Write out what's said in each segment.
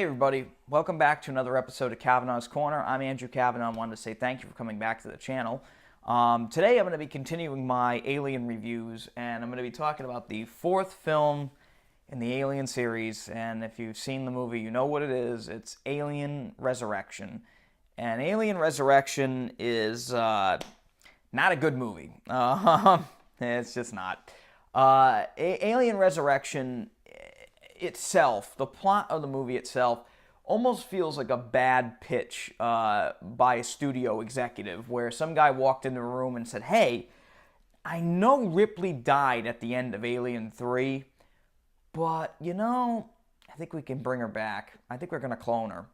everybody, welcome back to another episode of Cavanaugh's Corner. I'm Andrew Cavanaugh. I wanted to say thank you for coming back to the channel. Today I'm going to be continuing my Alien reviews, and I'm going to be talking about the fourth film in the Alien series. And if you've seen the movie, you know what it is. It's Alien Resurrection. And Alien Resurrection is not a good movie. It's just not. Alien Resurrection itself, the plot of the movie itself, almost feels like a bad pitch by a studio executive, where some guy walked into a room and said, "Hey, I know Ripley died at the end of Alien 3, but, I think we can bring her back. I think we're going to clone her."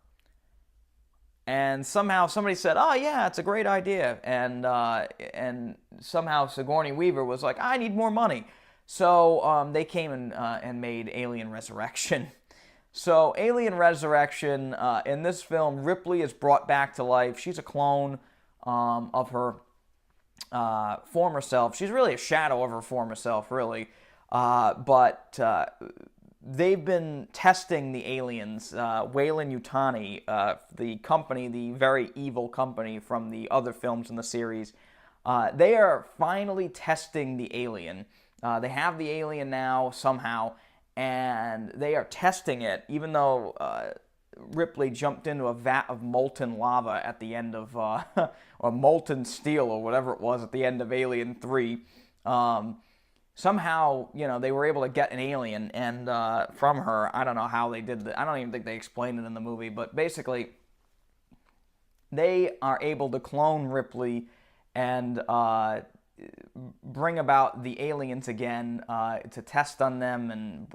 And somehow somebody said, "Oh yeah, it's a great idea." And somehow Sigourney Weaver was like, "I need more money." So they came and made Alien Resurrection. So Alien Resurrection, in this film, Ripley is brought back to life. She's a clone of her former self. She's really a shadow of her former self, really. But they've been testing the aliens. Weyland-Yutani, the company, the very evil company from the other films in the series, they are finally testing the alien. They have the alien now, somehow, and they are testing it, even though Ripley jumped into a vat of molten lava at the end of, or molten steel, or whatever it was, at the end of Alien 3. Somehow, they were able to get an alien and from her. I don't know how they did that. I don't even think they explained it in the movie, but basically, they are able to clone Ripley and bring about the aliens again to test on them and,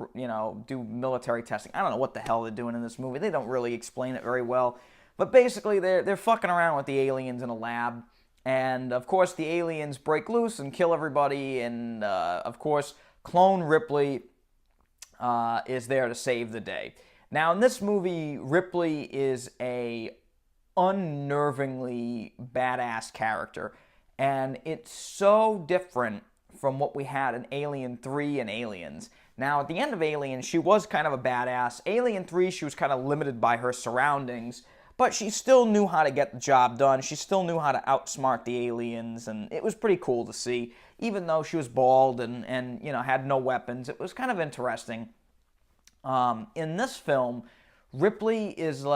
do military testing. I don't know what the hell they're doing in this movie. They don't really explain it very well. But basically, they're fucking around with the aliens in a lab. And, of course, the aliens break loose and kill everybody. And, of course, clone Ripley is there to save the day. Now, in this movie, Ripley is a unnervingly badass character. And it's so different from what we had in Alien 3 and Aliens. Now, at the end of Alien, she was kind of a badass. Alien 3, she was kind of limited by her surroundings, but she still knew how to get the job done. She still knew how to outsmart the aliens, and it was pretty cool to see. Even though she was bald and had no weapons, it was kind of interesting. In this film, Ripley is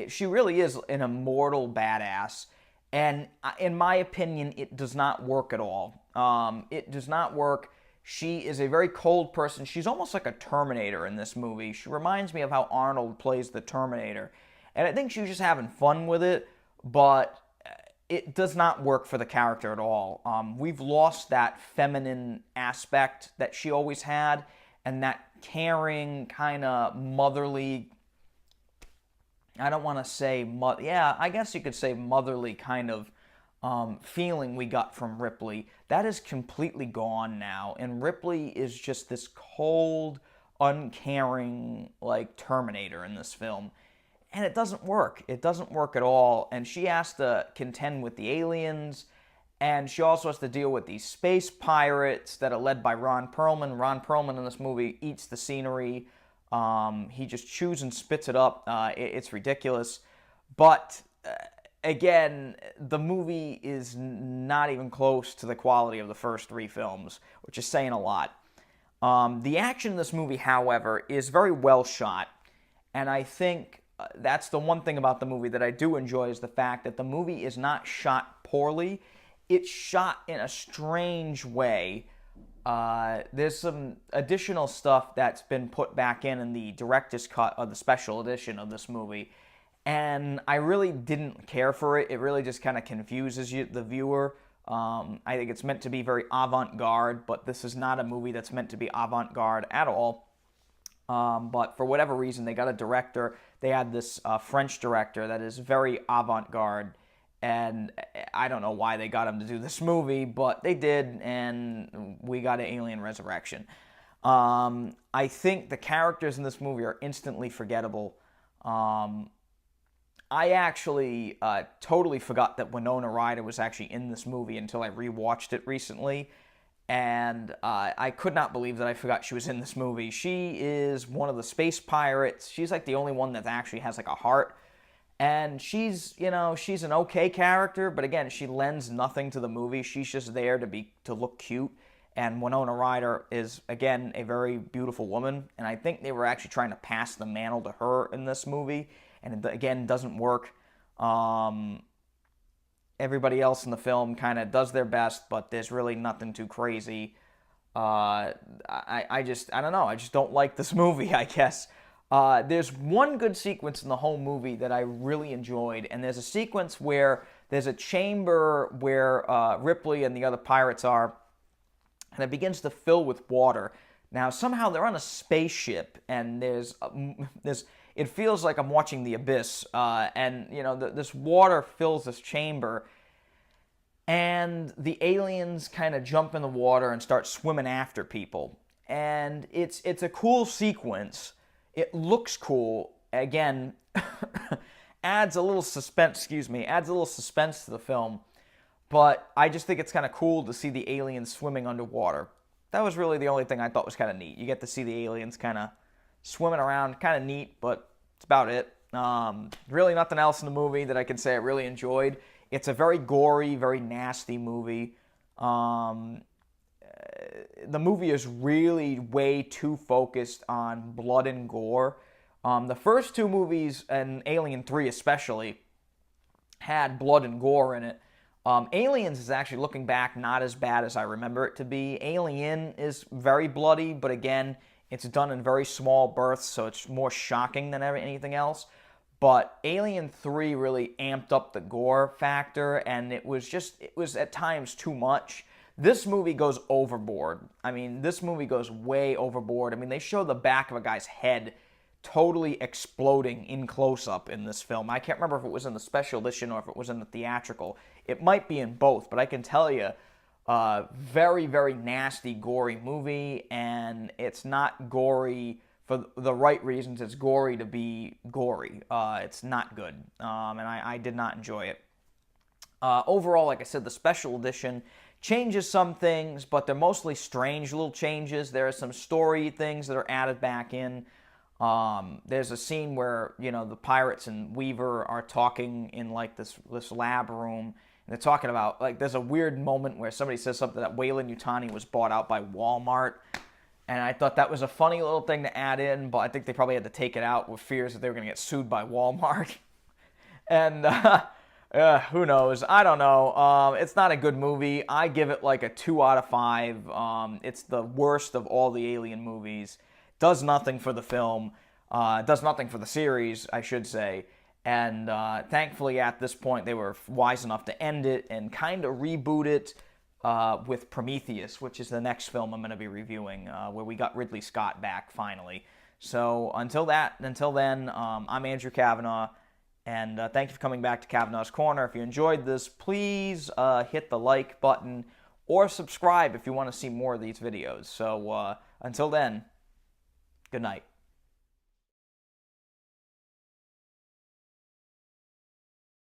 she really is an immortal badass. And in my opinion, it does not work at all. It does not work. She is a very cold person. She's almost like a Terminator in this movie. She reminds me of how Arnold plays the Terminator. And I think she was just having fun with it, but it does not work for the character at all. We've lost that feminine aspect that she always had, and that caring, kind of motherly, I don't want to say, I guess you could say motherly kind of feeling we got from Ripley. That is completely gone now, and Ripley is just this cold, uncaring, Terminator in this film. And it doesn't work. It doesn't work at all, and she has to contend with the aliens, and she also has to deal with these space pirates that are led by Ron Perlman. Ron Perlman in this movie eats the scenery. He just chews and spits it up. It's ridiculous. But, again, the movie is not even close to the quality of the first three films, which is saying a lot. The action in this movie, however, is very well shot. And I think that's the one thing about the movie that I do enjoy, is the fact that the movie is not shot poorly. It's shot in a strange way. There's some additional stuff that's been put back in the director's cut of the special edition of this movie, and I really didn't care for it. It really just kind of confuses the viewer. I think it's meant to be very avant-garde, but this is not a movie that's meant to be avant-garde at all. But for whatever reason, they got a director. They had this French director that is very avant-garde. And I don't know why they got him to do this movie, but they did, and we got an Alien Resurrection. I think the characters in this movie are instantly forgettable. I actually totally forgot that Winona Ryder was actually in this movie until I rewatched it recently. and I could not believe that I forgot she was in this movie. She is one of the space pirates. She's like the only one that actually has like a heart. And she's, you know, she's an okay character, but again, she lends nothing to the movie. She's just there to look cute. And Winona Ryder is, again, a very beautiful woman. And I think they were actually trying to pass the mantle to her in this movie. And it, again, doesn't work. Everybody else in the film kind of does their best, but there's really nothing too crazy. I don't know. I just don't like this movie, I guess. There's one good sequence in the whole movie that I really enjoyed, and there's a sequence where there's a chamber where Ripley and the other pirates are, and it begins to fill with water. Now, somehow they're on a spaceship, and it feels like I'm watching The Abyss, and, you know, this water fills this chamber, and the aliens kind of jump in the water and start swimming after people. And it's a cool sequence. It looks cool. Again, adds a little suspense to the film. But I just think it's kind of cool to see the aliens swimming underwater. That was really the only thing I thought was kind of neat. You get to see the aliens kind of swimming around, kind of neat, but it's about it. Really nothing else in the movie that I can say I really enjoyed. It's a very gory, very nasty movie. The movie is really way too focused on blood and gore. The first two movies, and Alien 3 especially, had blood and gore in it. Aliens is actually, looking back, not as bad as I remember it to be. Alien is very bloody, but again, it's done in very small bursts, so it's more shocking than anything else. But Alien 3 really amped up the gore factor, and it was at times too much. This movie goes overboard. I mean, this movie goes way overboard. I mean, they show the back of a guy's head totally exploding in close-up in this film. I can't remember if it was in the special edition or if it was in the theatrical. It might be in both, but I can tell you, very, very nasty, gory movie, and it's not gory for the right reasons. It's gory to be gory. It's not good, and I did not enjoy it. Overall, like I said, the special edition changes some things, but they're mostly strange little changes. There are some story things that are added back in. There's a scene where, you know, the pirates and Weaver are talking in like this lab room, and they're talking about, like, there's a weird moment where somebody says something that Weyland-Yutani was bought out by Walmart, and I thought that was a funny little thing to add in, but I think they probably had to take it out with fears that they were going to get sued by Walmart. And who knows? I don't know. It's not a good movie. I give it like a 2 out of 5. It's the worst of all the Alien movies. Does nothing for the film. Does nothing for the series, I should say. And thankfully, at this point, they were wise enough to end it and kind of reboot it with Prometheus, which is the next film I'm going to be reviewing, where we got Ridley Scott back finally. So until then, I'm Andrew Cavanaugh, and thank you for coming back to Cavanaugh's Corner. If you enjoyed this, please hit the like button or subscribe if you want to see more of these videos. So until then, good night.